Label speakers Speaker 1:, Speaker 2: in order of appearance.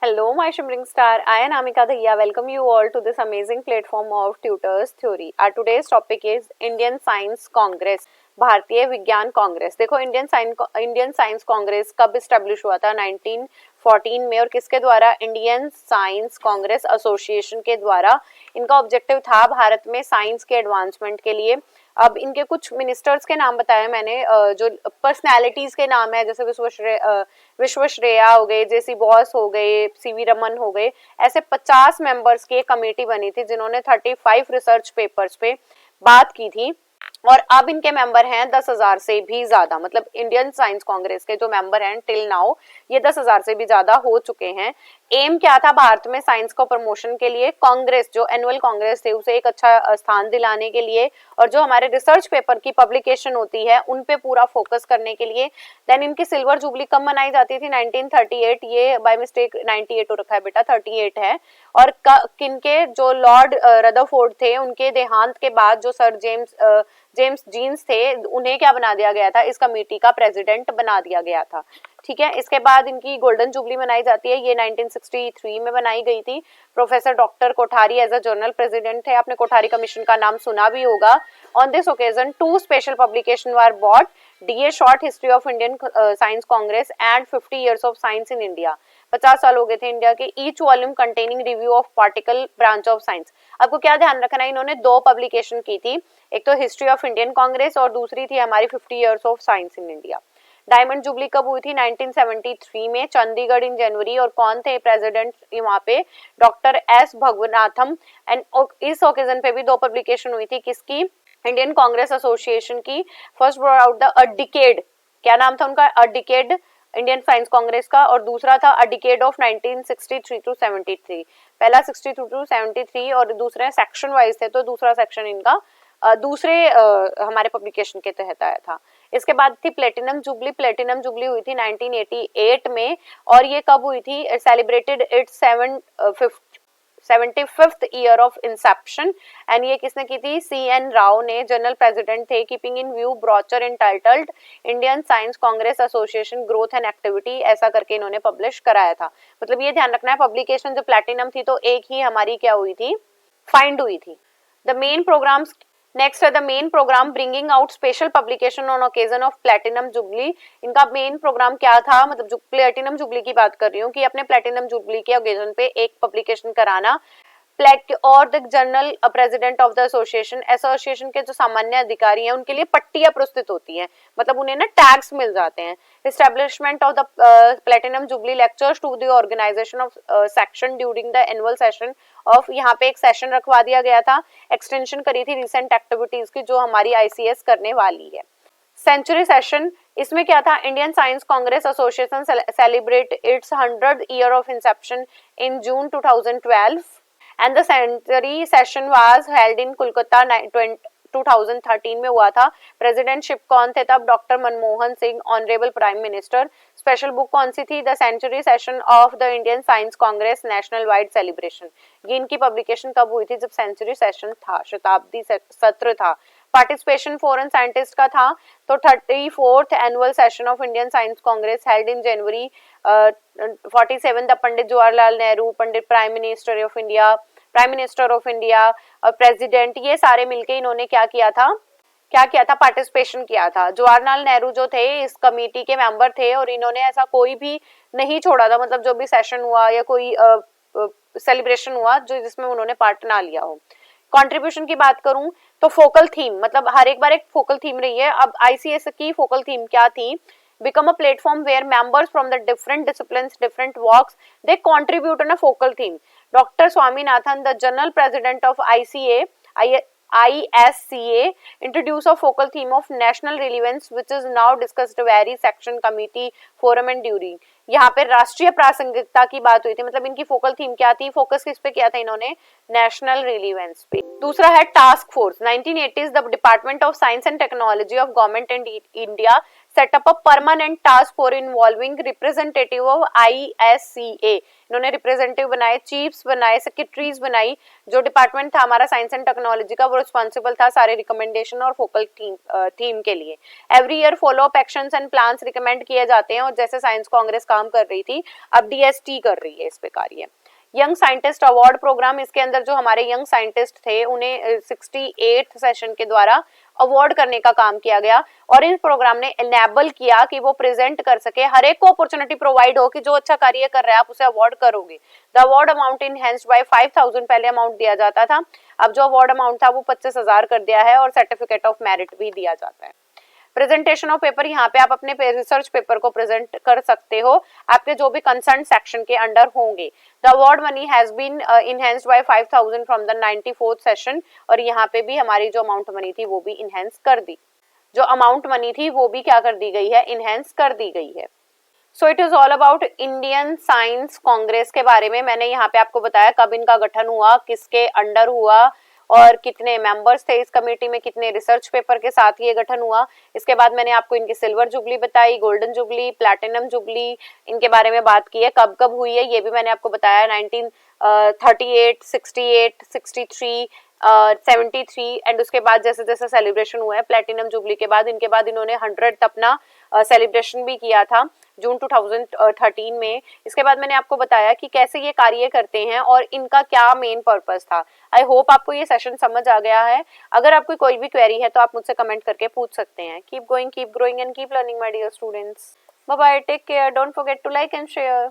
Speaker 1: Hello, my shimmering star. I am Amika Dhaiya. Welcome you all to this amazing platform of Tutors Theory. Our today's topic is Indian Science Congress. भारतीय विज्ञान कांग्रेस. देखो Indian science Congress कब establish हुआ था? 1914 में. और किसके द्वारा? इंडियन साइंस कांग्रेस एसोसिएशन के द्वारा. इनका ऑब्जेक्टिव था भारत में साइंस के एडवांसमेंट के लिए. अब इनके कुछ मिनिस्टर्स के नाम बताए मैंने, जो पर्सनैलिटीज के नाम है, जैसे विश्वेश्वरैया हो गए, जेसी बॉस हो गए, सीवी रमन हो गए. ऐसे 50 मेंबर्स की एक कमेटी बनी थी जिन्होंने 35 रिसर्च पेपर्स पे बात की थी. और अब इनके मेंबर हैं 10,000 से भी ज्यादा. मतलब इंडियन साइंस कांग्रेस के जो मेंबर हैं टिल नाउ ये 10,000 से भी ज्यादा हो चुके हैं. एम क्या था भारत में साइंस को प्रमोशन के लिए? कांग्रेस, जो एनुअल कांग्रेस थे, उसे एक अच्छा स्थान दिलाने के लिए, और जो हमारे रिसर्च पेपर की पब्लिकेशन होती है उन पे पूरा फोकस करने के लिए. देन इनकी सिल्वर जुबली कब मनाई जाती थी? 1938. ये बाय मिस्टेक 98 हो रखा है बेटा, 38 है. और किनके? जो लॉर्ड रदरफोर्ड थे, उनके देहांत के बाद जो सर जेम्स जीन्स थे, उन्हें क्या बना दिया गया था? इस कमेटी का प्रेसिडेंट बना दिया गया था. ठीक है. इसके बाद इनकी गोल्डन जुबली मनाई जाती है. ये 1963 में बनाई गई थी. Professor doctor Kothari as a general president थे. आपने कोठारी कमीशन का नाम सुना भी होगा. On this occasion 2 special publication were bought, the a short history of Indian science congress and 50 years of science in India. 50 साल हो गए थे इंडिया के. Each volume containing review of particle branch of science. आपको क्या ध्यान रखना है, इन्होंने 2 पब्लिकेशन की थी. एक तो हिस्ट्री ऑफ इंडियन कांग्रेस और दूसरी थी हमारी 50 years of science in India. Diamond jubilee कब हुई थी? 1973 में, चंडीगढ़ इन जनवरी. और कौन थे प्रेसिडेंट वहां पे? Doctor S Bhagwanatham. एंड इस ओकेजन पे भी 2 पब्लिकेशन हुई थी. किसकी? इंडियन कांग्रेस एसोसिएशन की. First brought out the a decade. क्या नाम था उनका? A decade Indian science Congress का. और दूसरा था अ डिकेड ऑफ 1963 टू 73. पहला 62 टू 73 और दूसरे सेक्शन वाइज थे, तो दूसरा सेक्शन इनका दूसरे हमारे पब्लिकेशन के तहत आया था. इसके बाद थी प्लेटिनम जुबली. प्लेटिनम जुबली हुई थी 1988 में. और ये कब हुई थी? Celebrated it's 75th year of Inception. And ये किसने की थी? सी एन राव ने, जनरल प्रेसिडेंट थे. Keeping in view brochure entitled Indian science congress association growth and activity, ऐसा करके इन्होंने पब्लिश कराया था. मतलब ये ध्यान रखना है, पब्लिकेशन जो प्लेटिनम थी तो एक ही हमारी क्या हुई थी? फाइंड हुई थी. The main programs. नेक्स्ट है the main program bringing out special publication on occasion of platinum jubilee. इनका मेन प्रोग्राम क्या था? मतलब जो प्लेटिनम जुबली की बात कर रही हूँ कि अपने प्लेटिनम जुबली के ओकेजन पे एक पब्लिकेशन कराना. और the general president of the association के जो सामान्य अधिकारी हैं उनके लिए पट्टियां प्रस्तुत होती हैं. मतलब उन्हें ना टैग्स मिल जाते हैं. Establishment of the platinum jubilee lectures to the organization of section during the annual session of. यहाँ पे एक सेशन रखवा दिया गया था. एक्सटेंशन करी थी रिसेंट एक्टिविटीज की जो हमारी आईसीएस करने वाली है. Century session. इसमें क्या था? Indian science congress association celebrate its 100th year of inception in June 2012. And the century session was held in Kolkata 2013 में हुआ था. प्रेसिडेंटशिप कौन थे तब? Doctor Manmohan Singh, honourable prime minister. Special book कौन सी थी? The century session of the Indian science congress national wide celebration. ये इनकी पब्लिकेशन कब हुई थी? जब सेंचुरी सेशन था, शताब्दी सत्र था. पार्टिसिपेशन फॉरेन साइंटिस्ट का था. तो 34th annual session of Indian science Congress held in January 47. The Pandit Jawaharlal Nehru, Pandit prime minister of India और प्रेसिडेंट, ये सारे मिलके इन्होंने क्या किया था? पार्टिसिपेशन किया था. जवाहरलाल नेहरू जो थे इस कमेटी के मेंबर थे और इन्होंने ऐसा कोई भी नहीं छोड़ा था. मतलब जो भी सेशन हुआ या कोई सेलिब्रेशन हुआ जो जिसमें उन्होंने पार्ट ना लिया हो. कंट्रीब्यूशन की बात करूं तो फोकल थीम, मतलब हर एक बार एक फोकल थीम रही है. अब आईसीएस की फोकल थीम क्या थी? become a platform where members from the different disciplines, different walks, they contribute on a focal theme. Dr. Swaminathan, the general president of ISCA, introduced a focal theme of national relevance, which is now discussed very section, committee, forum and during. यहाँ पे राष्ट्रीय प्रासंगिकता की बात हुई थी. मतलब इनकी फोकल थीम क्या थी? फोकस किस पे किया था इन्होंने? नेशनल रिलीवेंस पे. दूसरा है task force. 1980s the department of science and technology of government and India set up a permanent task force involving representative of ISCA. इन्होंने रिप्रेजेंटेटिव बनाए, चीफ्स बनाए, सेक्रेटरीज बनाई. जो डिपार्टमेंट था हमारा साइंस एंड टेक्नोलॉजी का, वो रिस्पॉन्सिबल था सारे रिकमेंडेशन और फोकल थीम के लिए. Every year follow up actions and plans recommend किए जाते हैं. और जैसे साइंस कांग्रेस काम कर रही थी, अब DST कर रही है इस पे कार्य। यंग साइंटिस्ट अवार्ड प्रोग्राम, इसके अंदर जो हमारे यंग साइंटिस्ट थे उन्हें 68th सेशन के द्वारा अवार्ड करने का काम किया गया और इस प्रोग्राम ने एनेबल किया कि वो प्रेजेंट कर सके, हर एक को अपॉर्चुनिटी प्रोवाइड हो कि जो अच्छा कार्य कर रहा है आप उसे अवार्ड करोगे। The award amount enhanced by 5000, पहले अमाउंट दिया जाता था, अब जो अवार्ड अमाउंट था वो 25,000 कर दिया है और सर्टिफिकेट ऑफ मेरिट भी दिया जाता है। प्रेजेंटेशन ऑफ पेपर, यहाँ पे आप अपने रिसर्च पेपर को प्रेजेंट कर सकते हो आपके जो भी कंसर्न सेक्शन के अंडर होंगे। The award money has been enhanced by 5000 from the 94th session, और यहाँ पे भी हमारी जो अमाउंट मनी थी वो भी इनहेंस कर दी, जो अमाउंट मनी थी वो भी क्या कर दी गई है, इनहेंस कर दी गई है। So it is all about Indian science Congress के बारे में। मैंने यहाँ पे आपको बताया कब इनका गठन हुआ, किसके अंडर हुआ और कितने मेंबर्स थे इस कमेटी में, कितने रिसर्च पेपर के साथ ये गठन हुआ। इसके बाद मैंने आपको इनकी सिल्वर जुबली बताई, गोल्डन जुबली, प्लैटिनम जुबली, इनके बारे में बात की है, कब कब हुई है ये भी मैंने आपको बताया, 1938, 68, 63, 73 एंड उसके बाद जैसे जैसे सेलिब्रेशन हुआ है प्लैटिनम जुबली के बाद, इनके बाद इन्होंने 100th अपना सेलिब्रेशन भी किया था जून 2013 में। इसके बाद मैंने आपको बताया कि कैसे ये कार्य करते हैं और इनका क्या मेन पर्पस था। आई होप आपको ये सेशन समझ आ गया है। अगर आपको कोई भी क्वेरी है तो आप मुझसे कमेंट करके पूछ सकते हैं। Keep going, keep growing and keep learning my dear students. Bye bye, take care, don't forget to like and share.